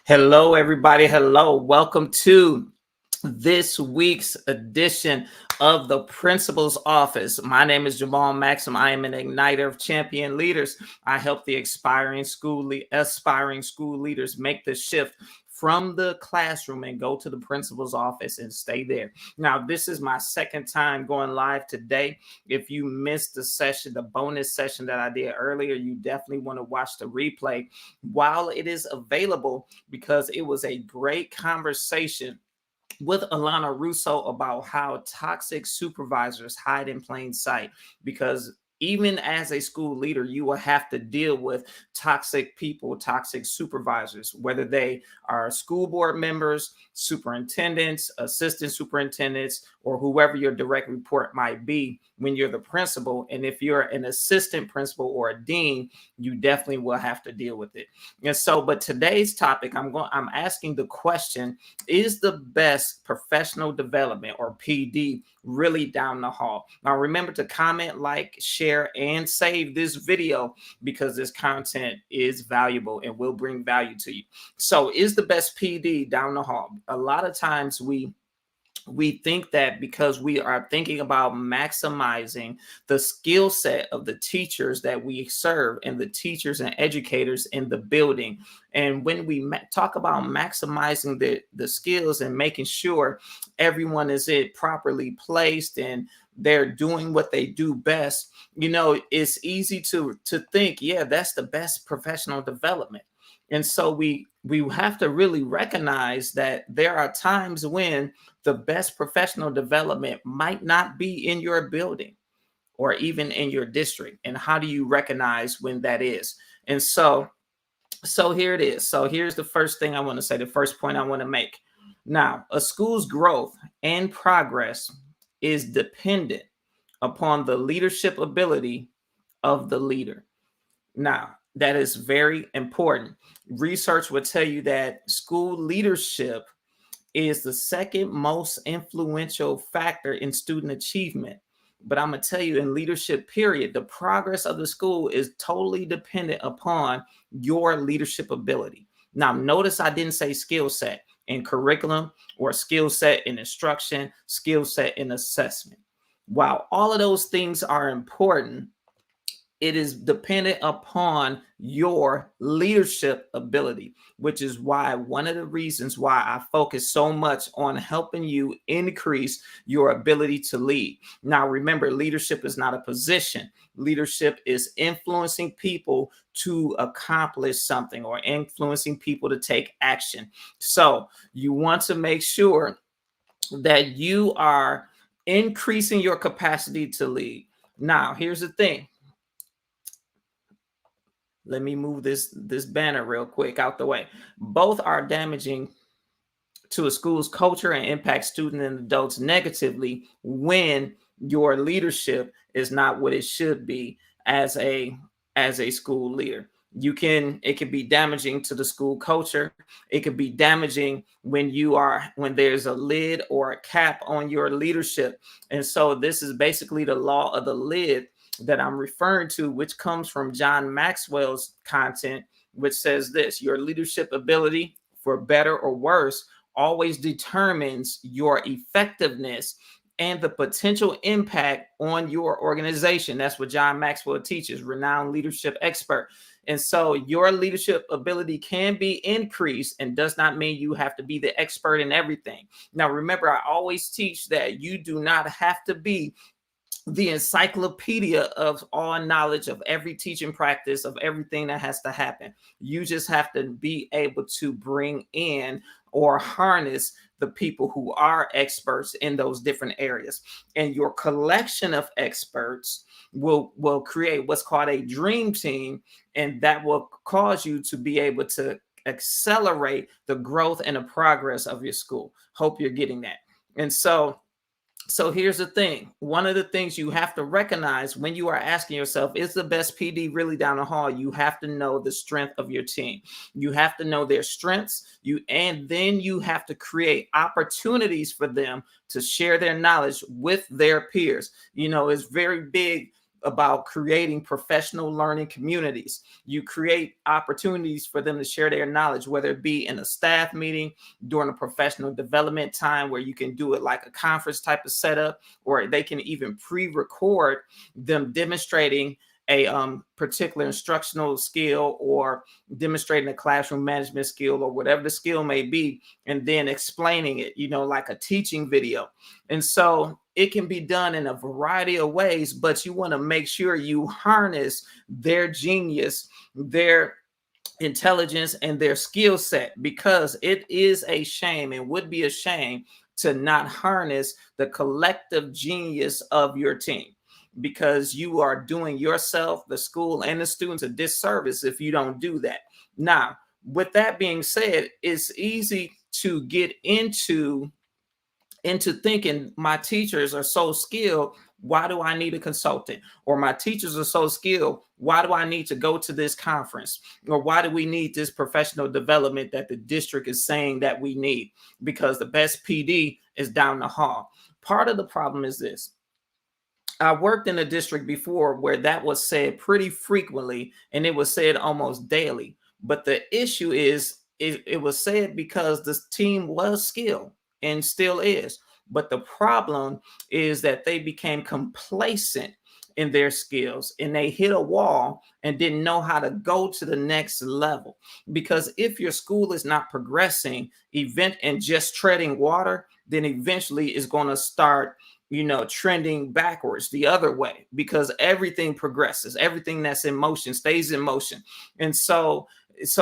Hello, everybody. Hello. Welcome to this week's edition of the Principal's Office. My name is Jamal Maxim. I am an igniter of champion leaders. I help the aspiring school leaders make the shift from the classroom and go to the principal's office and stay there. Now, this is my second time going live today. If you missed the session, the bonus session that I did earlier, you definitely want to watch the replay while it is available, because it was a great conversation with Alana Russo about how toxic supervisors hide in plain sight. Because even as a school leader, you will have to deal with toxic people, toxic supervisors, whether they are school board members, superintendents, assistant superintendents, or whoever your direct report might be when you're the principal. And if you're an assistant principal or a dean, you definitely will have to deal with it. And so, but today's topic, I'm asking the question, is the best professional development, or PD, really down the hall? Now, remember to comment, like, share, and save this video, because this content is valuable and will bring value to you. So, is the best PD down the hall? A lot of times we think that because we are thinking about maximizing the skill set of the teachers that we serve and the teachers and educators in the building. And when we talk about maximizing the skills and making sure everyone is properly placed and they're doing what they do best, it's easy to think, yeah, that's the best professional development. And so we have to really recognize that there are times when the best professional development might not be in your building or even in your district. And how do you recognize when that is? And so here it is. So here's the first thing I want to say, the first point I want to make. Now, a school's growth and progress is dependent upon the leadership ability of the leader. Now, that is very important. Research will tell you that school leadership is the second most influential factor in student achievement. But I'm going to tell you, in leadership, period, the progress of the school is totally dependent upon your leadership ability. Now, notice I didn't say skill set in curriculum or skill set in instruction, skill set in assessment. While all of those things are important, it is dependent upon your leadership ability, which is why one of the reasons why I focus so much on helping you increase your ability to lead. Now, remember, leadership is not a position. Leadership is influencing people to accomplish something or influencing people to take action. So you want to make sure that you are increasing your capacity to lead. Now, here's the thing. Let me move this banner real quick out the way. Both are damaging to a school's culture and impact students and adults negatively when your leadership is not what it should be as a school leader. It can be damaging to the school culture. It could be damaging when there's a lid or a cap on your leadership. And so this is basically the law of the lid that I'm referring to, which comes from John Maxwell's content, which says this: your leadership ability, for better or worse, always determines your effectiveness and the potential impact on your organization. That's what John Maxwell teaches, renowned leadership expert. And so your leadership ability can be increased and does not mean you have to be the expert in everything. Now, remember, I always teach that you do not have to be the encyclopedia of all knowledge of every teaching practice, of everything that has to happen. You just have to be able to bring in or harness the people who are experts in those different areas. And your collection of experts will create what's called a dream team, and that will cause you to be able to accelerate the growth and the progress of your school. Hope you're getting that. And so here's the thing. One of the things you have to recognize when you are asking yourself, is the best PD really down the hall? You have to know the strength of your team. You have to know their strengths. And then you have to create opportunities for them to share their knowledge with their peers. It's very big about creating professional learning communities. You create opportunities for them to share their knowledge, whether it be in a staff meeting, during a professional development time where you can do it like a conference type of setup, or they can even pre-record them demonstrating a particular instructional skill or demonstrating a classroom management skill or whatever the skill may be, and then explaining it, like a teaching video. And so it can be done in a variety of ways, but you want to make sure you harness their genius, their intelligence, and their skill set, because it is a shame and would be a shame to not harness the collective genius of your team, because you are doing yourself, the school, and the students a disservice if you don't do that. Now, with that being said, it's easy to get into thinking my teachers are so skilled, why do I need a consultant? Or my teachers are so skilled, why do I need to go to this conference? Or why do we need this professional development that the district is saying that we need? Because the best PD is down the hall. Part of the problem is this. I worked in a district before where that was said pretty frequently, and it was said almost daily. But the issue is it was said because the team was skilled and still is. But the problem is that they became complacent in their skills, and they hit a wall and didn't know how to go to the next level. Because if your school is not progressing, event and just treading water, then eventually it's going to start trending backwards the other way, because everything progresses. Everything that's in motion stays in motion. And so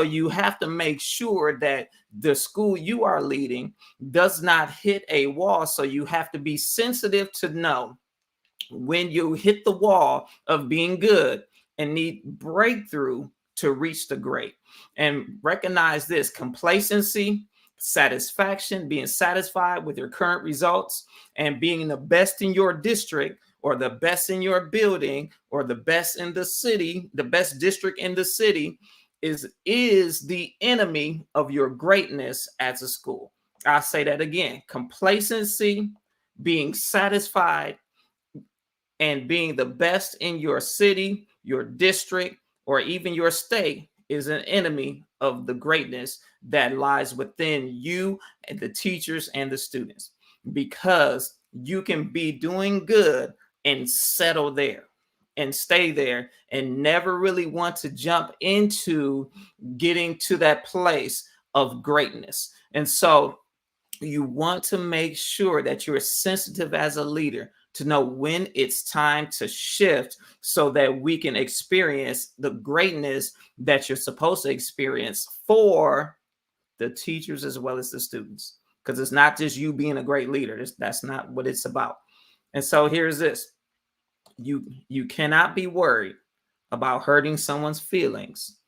you have to make sure that the school you are leading does not hit a wall. So you have to be sensitive to know when you hit the wall of being good and need breakthrough to reach the great. And recognize this: complacency, satisfaction, being satisfied with your current results, and being the best in your district, or the best in your building, or the best in the city, the best district in the city, is the enemy of your greatness as a school. I'll say that again: complacency, being satisfied, and being the best in your city, your district, or even your state is an enemy of the greatness that lies within you and the teachers and the students. Because you can be doing good and settle there and stay there and never really want to jump into getting to that place of greatness. And so you want to make sure that you're sensitive as a leader to know when it's time to shift, so that we can experience the greatness that you're supposed to experience for the teachers as well as the students. Because it's not just you being a great leader. That's not what it's about. And so here's this: you cannot be worried about hurting someone's feelings,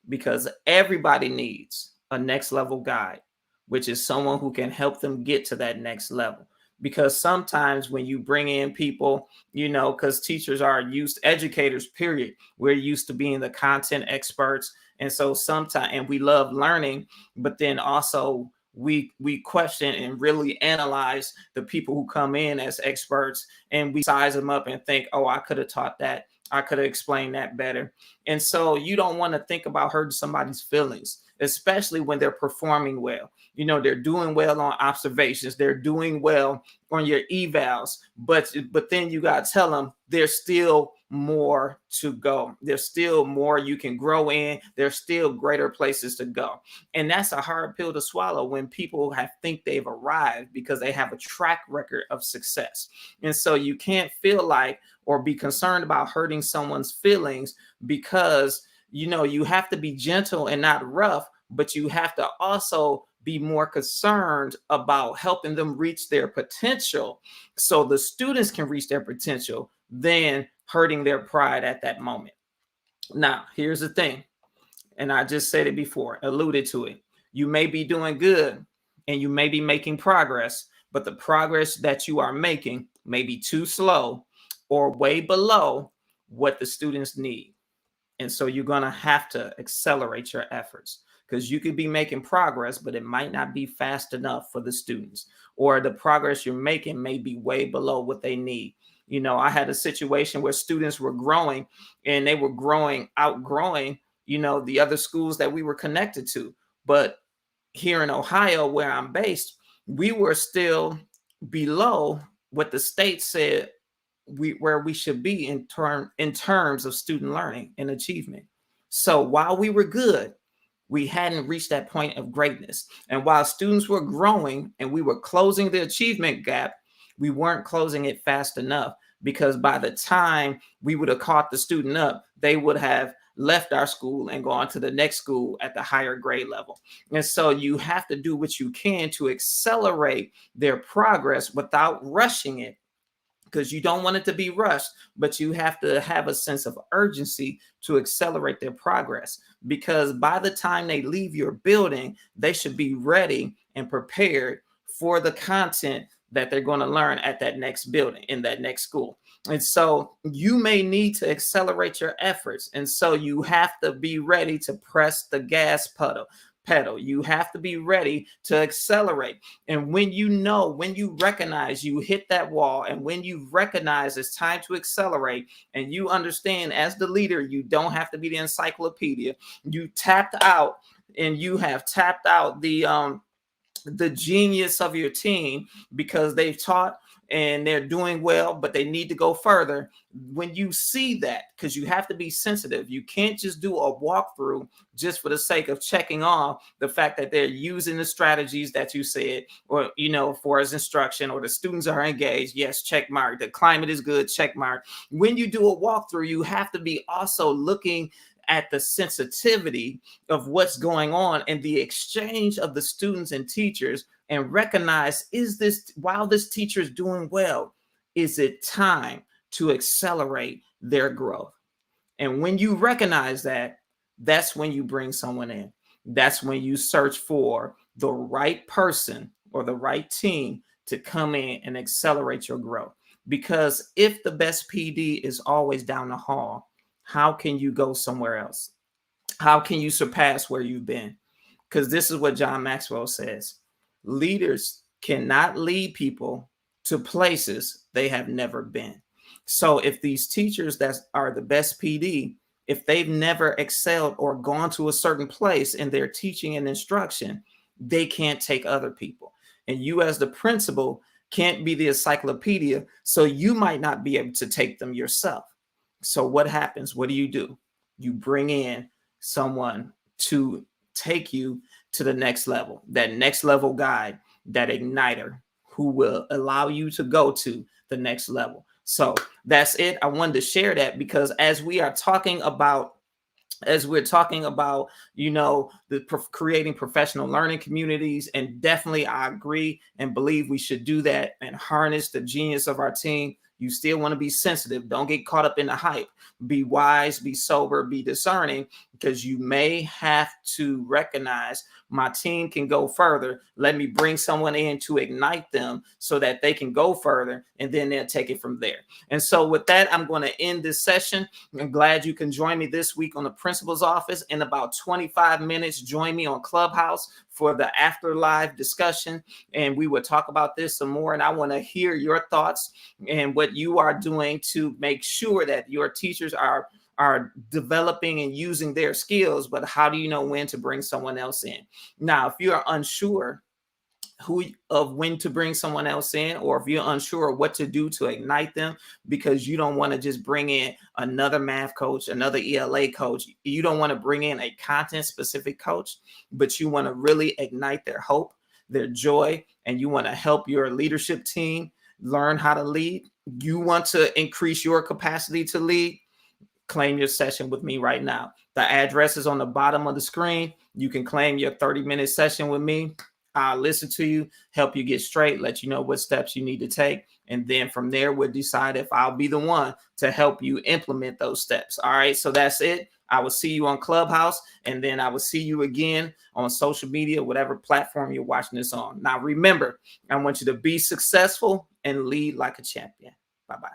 because everybody needs a next level guide, which is someone who can help them get to that next level. Because sometimes when you bring in people, because teachers are educators, period. We're used to being the content experts. And so sometimes, and we love learning, but then also we question and really analyze the people who come in as experts, and we size them up and think, oh, I could have taught that. I could have explained that better. And so you don't want to think about hurting somebody's feelings, especially when they're performing well. They're doing well on observations. They're doing well on your evals. But then you got to tell them there's still more to go. There's still more you can grow in. There's still greater places to go. And that's a hard pill to swallow when people think they've arrived because they have a track record of success. And so you can't feel like or be concerned about hurting someone's feelings, because you have to be gentle and not rough, but you have to also be more concerned about helping them reach their potential, so the students can reach their potential, than hurting their pride at that moment. Now, here's the thing, and I just said it before, alluded to it. You may be doing good and you may be making progress, but the progress that you are making may be too slow or way below what the students need. And so you're going to have to accelerate your efforts, because you could be making progress, but it might not be fast enough for the students, or the progress you're making may be way below what they need. I had a situation where students were growing and they were outgrowing, the other schools that we were connected to. But here in Ohio, where I'm based, we were still below what the state said where we should be in terms of student learning and achievement. So while we were good, we hadn't reached that point of greatness. And while students were growing and we were closing the achievement gap, we weren't closing it fast enough, because by the time we would have caught the student up, they would have left our school and gone to the next school at the higher grade level. And so you have to do what you can to accelerate their progress without rushing it, because you don't want it to be rushed, but you have to have a sense of urgency to accelerate their progress. Because by the time they leave your building, they should be ready and prepared for the content that they're going to learn at that next building, in that next school. And so you may need to accelerate your efforts. And so you have to be ready to press the gas pedal. You have to be ready to accelerate. And when you recognize you hit that wall, and when you recognize it's time to accelerate, and you understand as the leader, you don't have to be the encyclopedia. You tapped out, and you have tapped out the genius of your team, because they've taught and they're doing well, but they need to go further. When you see that, because you have to be sensitive, you can't just do a walkthrough just for the sake of checking off the fact that they're using the strategies that you said, or, for as instruction, or the students are engaged. Yes, check mark. The climate is good, check mark. When you do a walkthrough, you have to be also looking at the sensitivity of what's going on and the exchange of the students and teachers, and recognize, while this teacher is doing well, is it time to accelerate their growth? And when you recognize that, that's when you bring someone in. That's when you search for the right person or the right team to come in and accelerate your growth. Because if the best PD is always down the hall, how can you go somewhere else? How can you surpass where you've been? Because this is what John Maxwell says: leaders cannot lead people to places they have never been. So if these teachers that are the best PD, if they've never excelled or gone to a certain place in their teaching and instruction, they can't take other people. And you, as the principal, can't be the encyclopedia, so you might not be able to take them yourself. So what happens? What do? You bring in someone to take you to the next level, that next level guide, that igniter, who will allow you to go to the next level. So that's it. I wanted to share that, because as we're talking about, creating professional learning communities, and definitely I agree and believe we should do that and harness the genius of our team. You still want to be sensitive. Don't get caught up in the hype. Be wise, be sober, be discerning, because you may have to recognize, my team can go further. Let me bring someone in to ignite them so that they can go further, and then they'll take it from there. And so with that, I'm going to end this session. I'm glad you can join me this week on the principal's office. In about 25 minutes, join me on Clubhouse for the after live discussion, and we will talk about this some more. And I want to hear your thoughts and what you are doing to make sure that your teachers are developing and using their skills. But how do you know when to bring someone else in? Now, if you are unsure of when to bring someone else in, or if you're unsure of what to do to ignite them, because you don't want to just bring in another math coach, another ELA coach, you don't want to bring in a content specific coach, but you want to really ignite their hope, their joy, and you want to help your leadership team learn how to lead, you want to increase your capacity to lead, claim your session with me right now. The address is on the bottom of the screen. You can claim your 30-minute session with me. I'll listen to you, help you get straight, let you know what steps you need to take. And then from there, we'll decide if I'll be the one to help you implement those steps. All right. So that's it. I will see you on Clubhouse, and then I will see you again on social media, whatever platform you're watching this on. Now, remember, I want you to be successful and lead like a champion. Bye-bye.